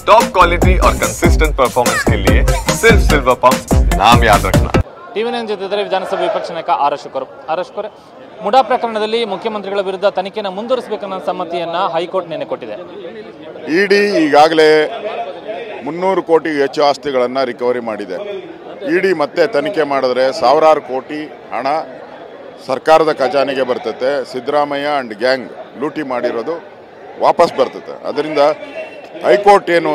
Top quality और consistent performance के लिए सिर्फ सिल्वर पंप नाम याद रखना। टीवी9 ಜೊತೆ ವಿಧಾನಸಭೆ ವಿಪಕ್ಷ ನಾಯಕ ಆರ್ ಅಶೋಕ್ ಮುಡಾ ಪ್ರಕರಣದಲ್ಲಿ ಮುಖ್ಯಮಂತ್ರಿಗಳ ವಿರುದ್ಧ ತನಿಖೆಯನ್ನು ಮುಂದುವರಿಸಬೇಕನ್ನೋ ಸಮ್ಮತಿಯನ್ನು ಹೈಕೋರ್ಟ್ ನಿನ್ನೆ ಕೊಟ್ಟಿದೆ. ಇಡಿ ಈಗಾಗಲೇ 300 ಕೋಟಿಗೂ ಹೆಚ್ಚು ಆಸ್ತಿಗಳನ್ನು ರಿಕವರಿ ಮಾಡಿದೆ. ಇಡಿ ಮತ್ತೆ ತನಿಖೆ ಮಾಡಿದ್ರೆ ಸಾವಿರಾರು ಕೋಟಿ ಹಣ ಸರ್ಕಾರದ ಖಜಾನೆಗೆ ಬರ್ತದೆ. ಸಿದ್ದರಾಮಯ್ಯ ಅಂಡ್ ಗ್ಯಾಂಗ್ ಲೂಟಿ ಮಾಡಿರೋದು ವಾಪಸ್ ಬರ್ತದೆ. ಅದರಿಂದ ಹೈಕೋರ್ಟ್ ಏನು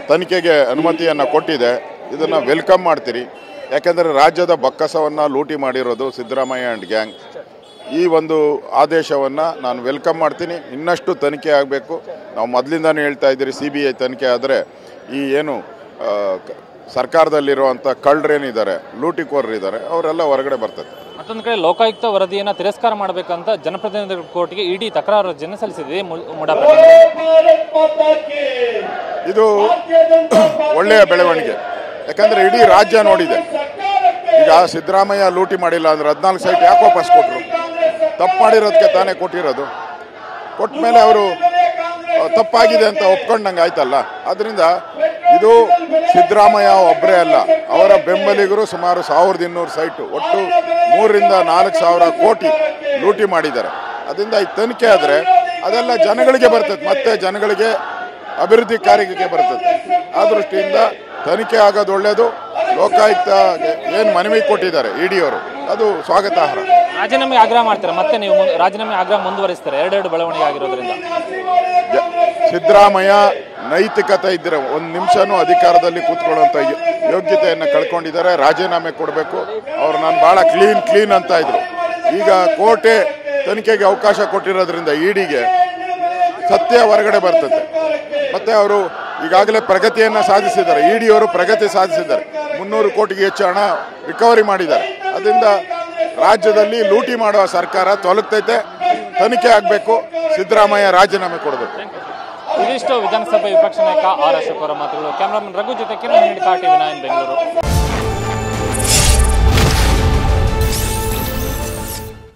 ತನಿಖೆಗೆ ಅನುಮತಿಯನ್ನು ಕೊಟ್ಟಿದೆ ಇದನ್ನು ವೆಲ್ಕಮ್ ಮಾಡ್ತೀರಿ. ಯಾಕೆಂದರೆ ರಾಜ್ಯದ ಬಕ್ಕಸವನ್ನು ಲೂಟಿ ಮಾಡಿರೋದು ಸಿದ್ದರಾಮಯ್ಯ ಅಂಡ್ ಗ್ಯಾಂಗ್. ಈ ಒಂದು ಆದೇಶವನ್ನು ನಾನು ವೆಲ್ಕಮ್ ಮಾಡ್ತೀನಿ. ಇನ್ನಷ್ಟು ತನಿಖೆ ಆಗಬೇಕು. ನಾವು ಮೊದಲಿಂದನೇ ಹೇಳ್ತಾ ಇದ್ದೀರಿ, CBI ತನಿಖೆ ಆದರೆ ಈ ಏನು ಸರ್ಕಾರದಲ್ಲಿರುವಂಥ ಕಳ್ಳರೇನಿದ್ದಾರೆ, ಲೂಟಿಕೋರರಿದ್ದಾರೆ, ಅವರೆಲ್ಲ ಹೊರಗಡೆ ಬರ್ತದೆ. ಮತ್ತೊಂದು ಕಡೆ ಲೋಕಾಯುಕ್ತ ವರದಿಯನ್ನು ತಿರಸ್ಕಾರ ಮಾಡಬೇಕಂತ ಜನಪ್ರತಿನಿಧಿಗಳ ಕೋರ್ಟ್ಗೆ ಇಡಿ ತಕರಾರು ಅರ್ಜಿಯನ್ನು ಸಲ್ಲಿಸಿದೆ. ಮುಡಾ ಇದು ಒಳ್ಳೆಯ ಬೆಳವಣಿಗೆ. ಯಾಕಂದರೆ ಇಡೀ ರಾಜ್ಯ ನೋಡಿದೆ. ಈಗ ಸಿದ್ದರಾಮಯ್ಯ ಲೂಟಿ ಮಾಡಿಲ್ಲ ಅಂದರೆ 14 ಸೈಟ್ ಯಾಕೆ ವಾಪಸ್ ಕೊಟ್ಟರು? ತಪ್ಪು ಮಾಡಿರೋದಕ್ಕೆ ತಾನೇ ಕೊಟ್ಟಿರೋದು. ಕೊಟ್ಟ ಮೇಲೆ ಅವರು ತಪ್ಪಾಗಿದೆ ಅಂತ ಒಪ್ಕೊಂಡಂಗೆ ಆಯ್ತಲ್ಲ. ಆದ್ದರಿಂದ ಇದು ಸಿದ್ದರಾಮಯ್ಯ ಒಬ್ಬರೇ ಅಲ್ಲ, ಅವರ ಬೆಂಬಲಿಗರು ಸುಮಾರು 1200 ಸೈಟು, ಒಟ್ಟು 3 ರಿಂದ 4 ಸಾವಿರ ಕೋಟಿ ಲೂಟಿ ಮಾಡಿದ್ದಾರೆ. ಅದರಿಂದ ಈ ತನಿಖೆ ಆದರೆ ಅದೆಲ್ಲ ಜನಗಳಿಗೆ ಬರ್ತದೆ, ಮತ್ತೆ ಜನಗಳಿಗೆ ಅಭಿವೃದ್ಧಿ ಕಾರ್ಯಕ್ಕೆ ಬರ್ತದೆ. ಆ ದೃಷ್ಟಿಯಿಂದ ತನಿಖೆ ಆಗೋದು ಒಳ್ಳೆಯದು. ಲೋಕಾಯುಕ್ತ ಏನು ಮನವಿ ಕೊಟ್ಟಿದ್ದಾರೆ ಇಡಿಯವರು, ಅದು ಸ್ವಾಗತಾರ್ಹ. ರಾಜೀನಾಮೆ ಆಗ್ರಹ ಮಾಡ್ತಾರೆ, ಮತ್ತೆ ನೀವು ರಾಜೀನಾಮೆ ಆಗ್ರಹ ಮುಂದುವರಿಸ್ತಾರೆ. ಎರಡೆರಡು ಬೆಳವಣಿಗೆ ಆಗಿರೋದ್ರಿಂದ ಸಿದ್ದರಾಮಯ್ಯ ನೈತಿಕತೆ ಇದ್ದರೆ 1 ನಿಮಿಷನೂ ಅಧಿಕಾರದಲ್ಲಿ ಕೂತ್ಕೊಳ್ಳುವಂಥ ಯೋಗ್ಯತೆಯನ್ನು ಕಳ್ಕೊಂಡಿದ್ದಾರೆ. ರಾಜೀನಾಮೆ ಕೊಡಬೇಕು. ಅವರು ನಾನು ಭಾಳ ಕ್ಲೀನ್ ಅಂತ ಇದ್ರು. ಈಗ ಕೋರ್ಟೇ ತನಿಖೆಗೆ ಅವಕಾಶ ಕೊಟ್ಟಿರೋದ್ರಿಂದ ಇಡಿಗೆ ಸತ್ಯ ಹೊರಗಡೆ ಬರ್ತದೆ. ಮತ್ತು ಅವರು ಈಗಾಗಲೇ ಪ್ರಗತಿಯನ್ನು ಸಾಧಿಸಿದ್ದಾರೆ. ಇಡಿಯವರು ಪ್ರಗತಿ ಸಾಧಿಸಿದ್ದಾರೆ. 300 ಕೋಟಿಗೆ ಹೆಚ್ಚು ಹಣ ರಿಕವರಿ ಮಾಡಿದ್ದಾರೆ. ಅದರಿಂದ ರಾಜ್ಯದಲ್ಲಿ ಲೂಟಿ ಮಾಡುವ ಸರ್ಕಾರ ತೊಲಗ್ತೈತೆ. ತನಿಖೆ ಆಗಬೇಕು. ಸಿದ್ದರಾಮಯ್ಯ ರಾಜೀನಾಮೆ ಕೊಡಬೇಕು. ಇದಿಷ್ಟು ವಿಧಾನಸಭೆ ವಿಪಕ್ಷ ನಾಯಕ ಆರ್ ಅಶೋಕ್ ಅವರ ಮಾತುಗಳು. ಕ್ಯಾಮರಾಮನ್ ರಘು ಜೊತೆ ಕಿರಣ್ ಟಿವಿ9 ಬೆಂಗಳೂರು.